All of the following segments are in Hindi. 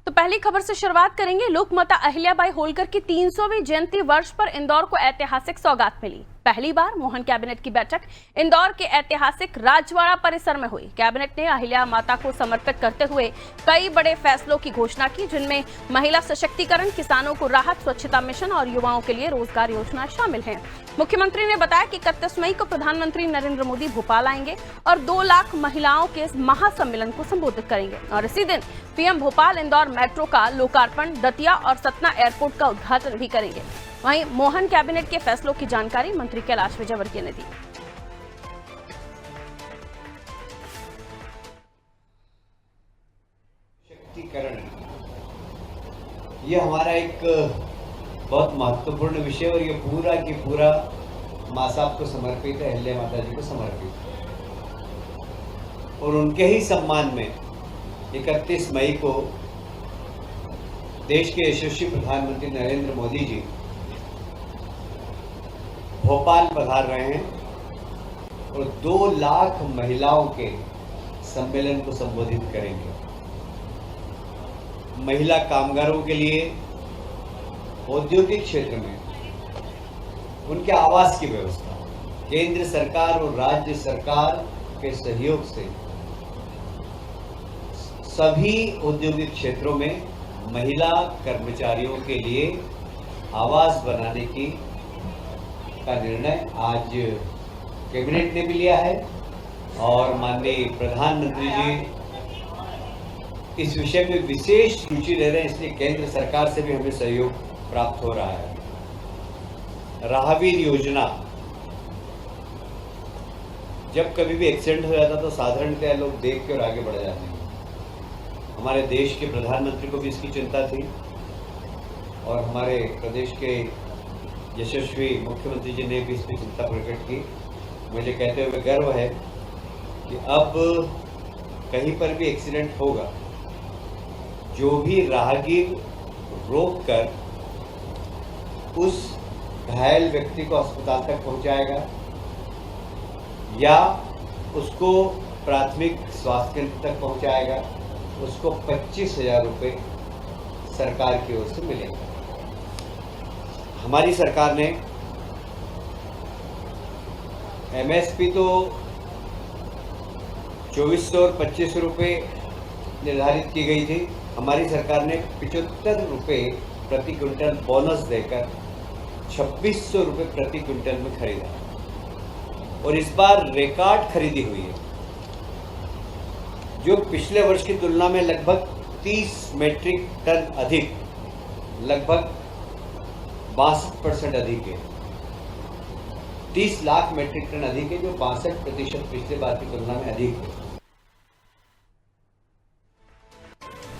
तो पहली खबर से शुरुआत करेंगे। लोकमाता अहिल्याबाई होलकर की 300वीं जयंती वर्ष पर इंदौर को ऐतिहासिक सौगात मिली। पहली बार मोहन कैबिनेट की बैठक इंदौर के ऐतिहासिक राजवाड़ा परिसर में हुई। कैबिनेट ने अहिल्या माता को समर्पित करते हुए कई बड़े फैसलों की घोषणा की, जिनमें महिला सशक्तिकरण, किसानों को राहत, स्वच्छता मिशन और युवाओं के लिए रोजगार योजना शामिल है। मुख्यमंत्री ने बताया कि 31 मई को प्रधानमंत्री नरेंद्र मोदी भोपाल आएंगे और 2 लाख महिलाओं के इस महासम्मेलन को संबोधित करेंगे और इसी दिन पीएम भोपाल इंदौर मेट्रो का लोकार्पण, दतिया और सतना एयरपोर्ट का उद्घाटन भी करेंगे। वहीं मोहन कैबिनेट के फैसलों की जानकारी मंत्री कैलाश विजयवर्गीय ने दी। शक्तिकरण, यह हमारा एक बहुत महत्वपूर्ण विषय और ये पूरा की पूरा माँ साहब को समर्पित है, अहिल्या माता जी को समर्पित है। और उनके ही सम्मान में 31 मई को देश के यशस्वी प्रधानमंत्री नरेंद्र मोदी जी भोपाल पधार रहे हैं और 2 लाख महिलाओं के सम्मेलन को संबोधित करेंगे। महिला कामगारों के लिए औद्योगिक क्षेत्र में उनके आवास की व्यवस्था केंद्र सरकार और राज्य सरकार के सहयोग से सभी औद्योगिक क्षेत्रों में महिला कर्मचारियों के लिए आवास बनाने का निर्णय आज कैबिनेट ने भी लिया है और माननीय प्रधानमंत्री जी इस विषय में विशेष रुचि ले रहे हैं, इसलिए केंद्र सरकार से भी हमें सहयोग प्राप्त हो रहा है। राहगीर योजना, जब कभी भी एक्सीडेंट हो जाता तो साधारणतः लोग देख के और आगे बढ़ जाते हैं। हमारे देश के प्रधानमंत्री को भी इसकी चिंता थी और हमारे प्रदेश के यशस्वी मुख्यमंत्री जी ने भी इसकी चिंता प्रकट की। मुझे कहते हुए गर्व है कि अब कहीं पर भी एक्सीडेंट होगा, जो भी राहगीर रोककर उस घायल व्यक्ति को अस्पताल तक पहुंचाएगा या उसको प्राथमिक स्वास्थ्य केंद्र तक पहुंचाएगा, उसको 25,000 रुपये सरकार की ओर से मिलेंगे। हमारी सरकार ने एमएसपी तो 2400 और 2500 रुपये निर्धारित की गई थी। हमारी सरकार ने 75 रुपये प्रति क्विंटल बोनस देकर 2600 रुपये प्रति क्विंटल में खरीदा और इस बार रिकॉर्ड खरीदी हुई है, जो पिछले वर्ष की तुलना में लगभग 30 मीट्रिक टन अधिक, लगभग 62% अधिक है। 30 लाख मीट्रिक टन अधिक है, जो 62% पिछले बार की तुलना में अधिक है।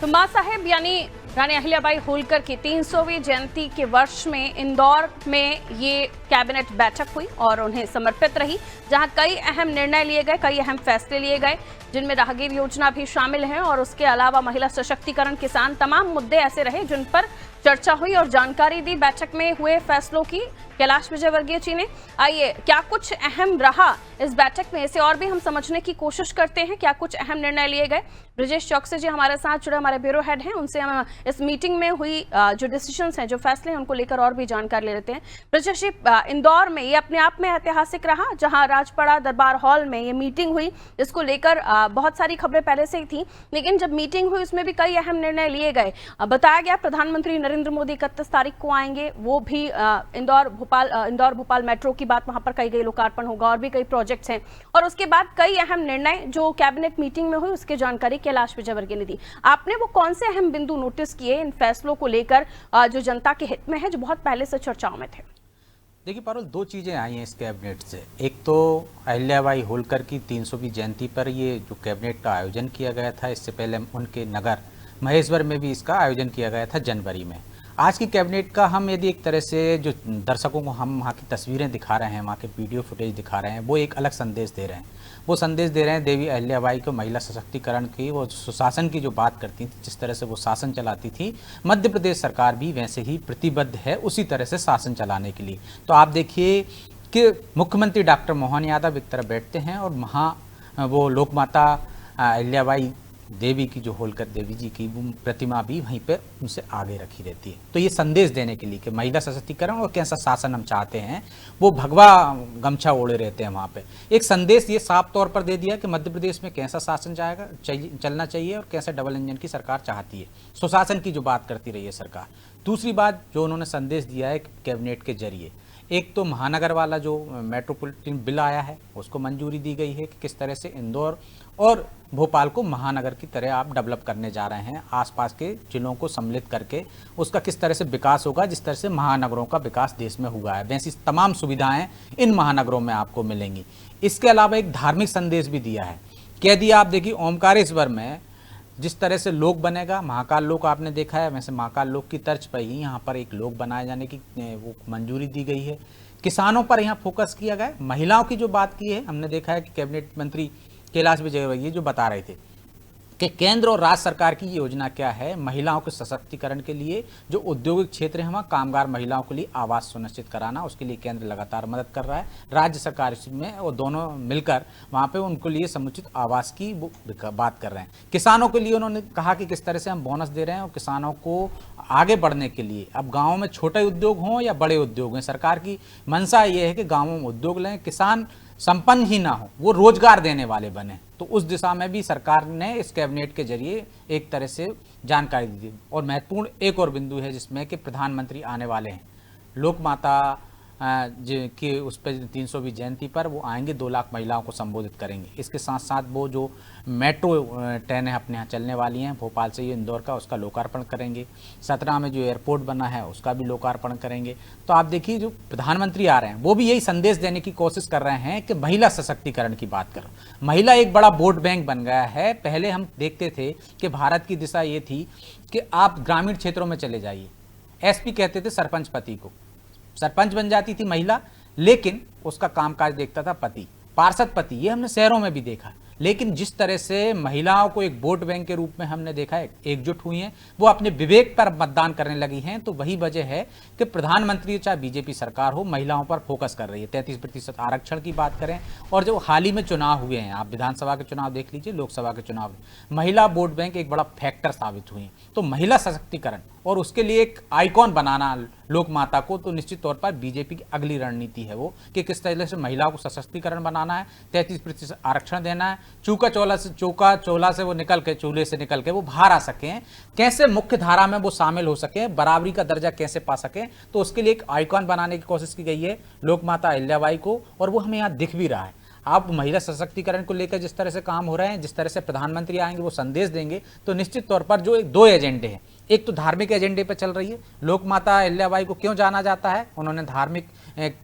तो मां साहेब यानी रानी अहिल्याबाई होलकर की 300वीं जयंती के वर्ष में इंदौर में ये कैबिनेट बैठक हुई और उन्हें समर्पित रही, जहां कई अहम निर्णय लिए गए, कई अहम फैसले लिए गए, जिनमें राहगीर योजना भी शामिल है और उसके अलावा महिला सशक्तिकरण, किसान, तमाम मुद्दे ऐसे रहे जिन पर चर्चा हुई और जानकारी दी बैठक में हुए फैसलों की कैलाश विजयवर्गीय जी ने। आइए, क्या कुछ अहम रहा इस बैठक में, इसे और भी हम समझने की कोशिश करते हैं। क्या कुछ अहम निर्णय लिए गए, ब्रजेश चौकसी जी हमारे साथ जुड़े, हमारे ब्यूरो हेड हैं, उनसे हम इस मीटिंग में हुई जो डिसीजंस हैं, जो फैसले हैं, उनको लेकर और भी जानकारी ले लेते हैं। ब्रजेश जी, इंदौर में ये अपने आप में ऐतिहासिक रहा, जहां राजवाड़ा दरबार हॉल में ये मीटिंग हुई, जिसको लेकर बहुत सारी खबरें पहले से ही थी, लेकिन जब मीटिंग हुई उसमें भी कई अहम निर्णय लिए गए। बताया गया प्रधानमंत्री नरेंद्र मोदी 31 तारीख को आएंगे, वो भी इंदौर भोपाल मेट्रो की बात वहां पर कही गई, लोकार्पण होगा और भी कई प्रोजेक्ट्स हैं। और उसके बाद कई अहम निर्णय जो कैबिनेट मीटिंग में हुई, उसकी जानकारी कैलाश विजयवर्गीय ने दी। आपने वो कौन से अहम बिंदु नोटिस किए इन फैसलों को लेकर, जो जनता के हित में है, जो बहुत पहले से चर्चाओं में थे? देखिए पारुल, 2 चीज़ें आई हैं इस कैबिनेट से। एक तो अहिल्याबाई होलकर की 300वीं जयंती पर ये जो कैबिनेट का आयोजन किया गया था, इससे पहले उनके नगर महेश्वर में भी इसका आयोजन किया गया था जनवरी में। आज की कैबिनेट का हम यदि एक तरह से जो दर्शकों को हम वहाँ की तस्वीरें दिखा रहे हैं, वहाँ के वीडियो फुटेज दिखा रहे हैं, वो एक अलग संदेश दे रहे हैं। वो संदेश दे रहे हैं देवी अहिल्याबाई को महिला सशक्तिकरण की, वो सुशासन की जो बात करती थी, जिस तरह से वो शासन चलाती थी, मध्य प्रदेश सरकार भी वैसे ही प्रतिबद्ध है उसी तरह से शासन चलाने के लिए। तो आप देखिए कि मुख्यमंत्री डॉक्टर मोहन यादव एक तरफ बैठते हैं और वहाँ वो लोकमाता अहिल्याबाई देवी की जो होलकर देवी जी की वो प्रतिमा भी वहीं पे उनसे आगे रखी रहती है। तो ये संदेश देने के लिए कि महिला सशक्तिकरण और कैसा शासन हम चाहते हैं, वो भगवा गमछा ओढ़े रहते हैं वहाँ पे। एक संदेश ये साफ तौर पर दे दिया कि मध्य प्रदेश में कैसा शासन चलना चाहिए और कैसे डबल इंजन की सरकार चाहती है, सुशासन की जो बात करती रही है सरकार। दूसरी बात जो उन्होंने संदेश दिया है कैबिनेट के जरिए, एक तो महानगर वाला जो मेट्रोपॉलिटन बिल आया है उसको मंजूरी दी गई है कि किस तरह से इंदौर और भोपाल को महानगर की तरह आप डेवलप करने जा रहे हैं, आसपास के जिलों को सम्मिलित करके उसका किस तरह से विकास होगा, जिस तरह से महानगरों का विकास देश में हुआ है वैसी तमाम सुविधाएं इन महानगरों में आपको मिलेंगी। इसके अलावा एक धार्मिक संदेश भी दिया है कि यदि आप देखिए ओमकारेश्वर में जिस तरह से लोक बनेगा, महाकाल लोक आपने देखा है, वैसे महाकाल लोक की तर्ज पर ही यहाँ पर एक लोक बनाए जाने की वो मंजूरी दी गई है। किसानों पर यहाँ फोकस किया गया। महिलाओं की जो बात की है, हमने देखा है कि कैबिनेट मंत्री कैलाश विजयवर्गीय जो बता रहे थे कि केंद्र और राज्य सरकार की योजना क्या है महिलाओं के सशक्तिकरण के लिए। जो औद्योगिक क्षेत्र है वहाँ कामगार महिलाओं के लिए आवास सुनिश्चित कराना, उसके लिए केंद्र लगातार मदद कर रहा है, राज्य सरकार इसमें और दोनों मिलकर वहाँ पे उनके लिए समुचित आवास की वो बात कर रहे हैं। किसानों के लिए उन्होंने कहा कि किस तरह से हम बोनस दे रहे हैं और किसानों को आगे बढ़ने के लिए अब गाँव में छोटे उद्योग हों या बड़े उद्योग हों, सरकार की मंशा ये है कि गाँवों में उद्योग लें, किसान संपन्न ही ना हो, वो रोजगार देने वाले बने। तो उस दिशा में भी सरकार ने इस कैबिनेट के जरिए एक तरह से जानकारी दी। और महत्वपूर्ण एक और बिंदु है जिसमें कि प्रधानमंत्री आने वाले हैं, लोक माता कि उस पर 300वीं जयंती पर वो आएंगे, 2 लाख महिलाओं को संबोधित करेंगे। इसके साथ साथ वो जो मेट्रो ट्रेनें अपने यहाँ चलने वाली हैं भोपाल से ये इंदौर का, उसका लोकार्पण करेंगे। 17 में जो एयरपोर्ट बना है उसका भी लोकार्पण करेंगे। तो आप देखिए जो प्रधानमंत्री आ रहे हैं वो भी यही संदेश देने की कोशिश कर रहे हैं कि महिला सशक्तिकरण की बात करो। महिला एक बड़ा वोट बैंक बन गया है। पहले हम देखते थे कि भारत की दिशा ये थी कि आप ग्रामीण क्षेत्रों में चले जाइए, एसपी कहते थे सरपंच पति को, सरपंच बन जाती थी महिला, लेकिन उसका कामकाज देखता था पति, पार्षद पति। ये हमने शहरों में भी देखा। लेकिन जिस तरह से महिलाओं को एक वोट बैंक के रूप में हमने देखा है, एकजुट हुई हैं, वो अपने विवेक पर मतदान करने लगी हैं, तो वही वजह है कि प्रधानमंत्री चाहे बीजेपी सरकार हो महिलाओं पर फोकस कर रही है। 33% आरक्षण की बात करें और जो हाल ही में चुनाव हुए हैं, आप विधानसभा के चुनाव देख लीजिए, लोकसभा के चुनाव, महिला वोट बैंक एक बड़ा फैक्टर साबित हुई। तो महिला सशक्तिकरण और उसके लिए एक आइकॉन बनाना लोक माता को, तो निश्चित तौर पर बीजेपी की अगली रणनीति है वो कि किस तरह से महिलाओं को सशक्तिकरण बनाना है, 33% आरक्षण देना है, चौका चोला से वो निकल के, चूल्हे से निकल के वो बाहर आ सकें, कैसे मुख्य धारा में वो शामिल हो सकें, बराबरी का दर्जा कैसे पा सकें। तो उसके लिए एक आइकॉन बनाने की कोशिश की गई है लोक माता अहिल्याबाई को, और वो हमें यहाँ दिख भी रहा है। आप महिला सशक्तिकरण को लेकर जिस तरह से काम हो रहे हैं, जिस तरह से प्रधानमंत्री आएंगे वो संदेश देंगे, तो निश्चित तौर पर जो 2 एजेंडे हैं, एक तो धार्मिक एजेंडे पर चल रही है। लोक माता अहिल्याबाई को क्यों जाना जाता है, उन्होंने धार्मिक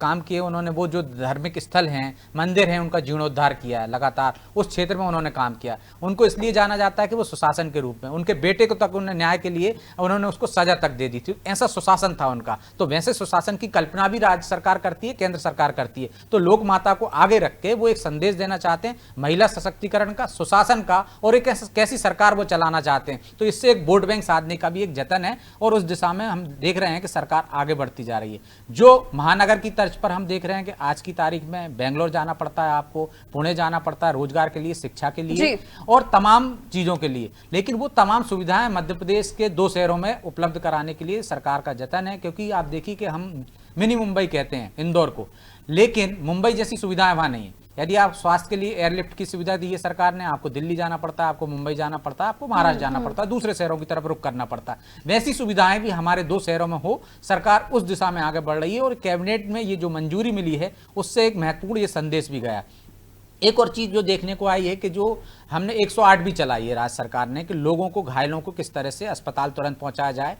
काम किए, उन्होंने वो जो धार्मिक स्थल हैं, मंदिर हैं, उनका जीर्णोद्धार किया है, लगातार उस क्षेत्र में उन्होंने काम किया। उनको इसलिए जाना जाता है कि वो सुशासन के रूप में, उनके बेटे को तक उन्होंने न्याय के लिए उन्होंने उसको सजा तक दे दी थी, ऐसा सुशासन था उनका। तो वैसे सुशासन की कल्पना भी राज्य सरकार करती है, केंद्र सरकार करती है। तो लोक माता को आगे रख के वो एक संदेश देना चाहते हैं महिला सशक्तिकरण का, सुशासन का, और एक कैसी सरकार वो चलाना चाहते हैं। तो इससे एक वोट बैंक साधने का भी एक जतन है, और उस दिशा में हम देख रहे हैं कि सरकार आगे बढ़ती जा रही है। जो महानगर की तर्ज पर हम देख रहे हैं कि आज की तारीख में बेंगलोर जाना पड़ता है, आपको पुणे जाना पड़ता है रोजगार के लिए, शिक्षा के लिए और तमाम चीजों के लिए, लेकिन वो तमाम सुविधाएं मध्य प्रदेश के 2 शहरों में उपलब्ध कराने के लिए सरकार का जतन है। क्योंकि आप देखिए कि हम मिनी मुंबई कहते हैं इंदौर को, लेकिन मुंबई जैसी सुविधाएं वहां नहीं है। यदि आप स्वास्थ्य के लिए एयरलिफ्ट की सुविधा दी है सरकार ने, आपको दिल्ली जाना पड़ता है, आपको मुंबई जाना पड़ता है, आपको महाराष्ट्र जाना पड़ता है, दूसरे शहरों की तरफ रुख करना पड़ता है। वैसी सुविधाएं भी हमारे 2 शहरों में हो, सरकार उस दिशा में आगे बढ़ रही है। और कैबिनेट में ये जो मंजूरी मिली है उससे एक महत्वपूर्ण ये संदेश भी गया। एक और चीज जो देखने को आई है कि जो हमने 108 भी चलाई है राज्य सरकार ने, कि लोगों को, घायलों को किस तरह से अस्पताल तुरंत पहुंचाया जाए।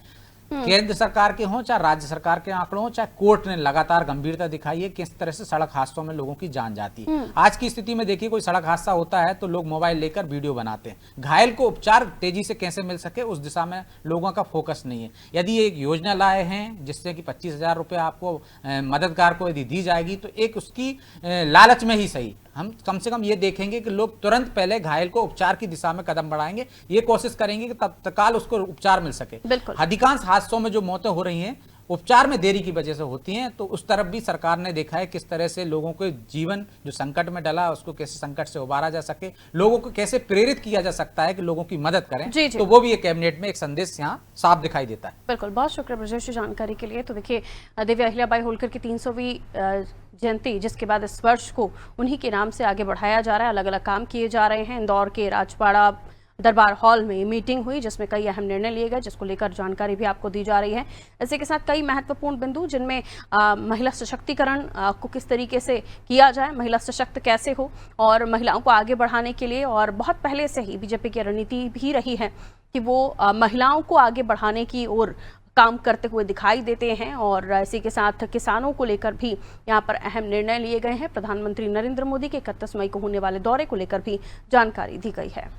केंद्र सरकार के हों चाहे राज्य सरकार के आंकड़ों, चाहे कोर्ट ने लगातार गंभीरता दिखाई है किस तरह से सड़क हादसों में लोगों की जान जाती है। आज की स्थिति में देखिए कोई सड़क हादसा होता है तो लोग मोबाइल लेकर वीडियो बनाते हैं, घायल को उपचार तेजी से कैसे मिल सके उस दिशा में लोगों का फोकस नहीं है। यदि एक योजना लाए हैं जिससे कि 25,000 रुपये आपको मददगार को यदि दी जाएगी, तो एक उसकी लालच में ही सही हम कम से कम ये देखेंगे कि लोग तुरंत पहले घायल को उपचार की दिशा में कदम बढ़ाएंगे, ये कोशिश करेंगे कि तत्काल उसको उपचार मिल सके। बिल्कुल। अधिकांश हादसों में जो मौतें हो रही हैं उपचार में देरी की वजह से होती हैं। तो उस तरफ भी सरकार ने देखा है किस तरह से लोगों के जीवन जो संकट में डला है उसको कैसे संकट से उबारा जा सके, लोगों को कैसे प्रेरित किया जा सकता है कि लोगों की मदद करें। जी, जी। तो वो भी एक कैबिनेट में एक संदेश यहाँ साफ दिखाई देता है। बिल्कुल, बहुत शुक्रिया ब्रजेश जी जानकारी के लिए। तो देखिए, देवी अहिल्याबाई होलकर की 300वीं जयंती, जिसके बाद इस वर्ष को उन्हीं के नाम से आगे बढ़ाया जा रहा है, अलग अलग काम किए जा रहे हैं। इंदौर के राजपाड़ा दरबार हॉल में मीटिंग हुई जिसमें कई अहम निर्णय लिए गए, जिसको लेकर जानकारी भी आपको दी जा रही है। इसी के साथ कई महत्वपूर्ण बिंदु जिनमें महिला सशक्तिकरण को किस तरीके से किया जाए, महिला सशक्त कैसे हो, और महिलाओं को आगे बढ़ाने के लिए, और बहुत पहले से ही बीजेपी की रणनीति भी रही है कि वो महिलाओं को आगे बढ़ाने की ओर काम करते हुए दिखाई देते हैं। और इसी के साथ किसानों को लेकर भी यहाँ पर अहम निर्णय लिए गए हैं। प्रधानमंत्री नरेंद्र मोदी के 31 मई को होने वाले दौरे को लेकर भी जानकारी दी गई है।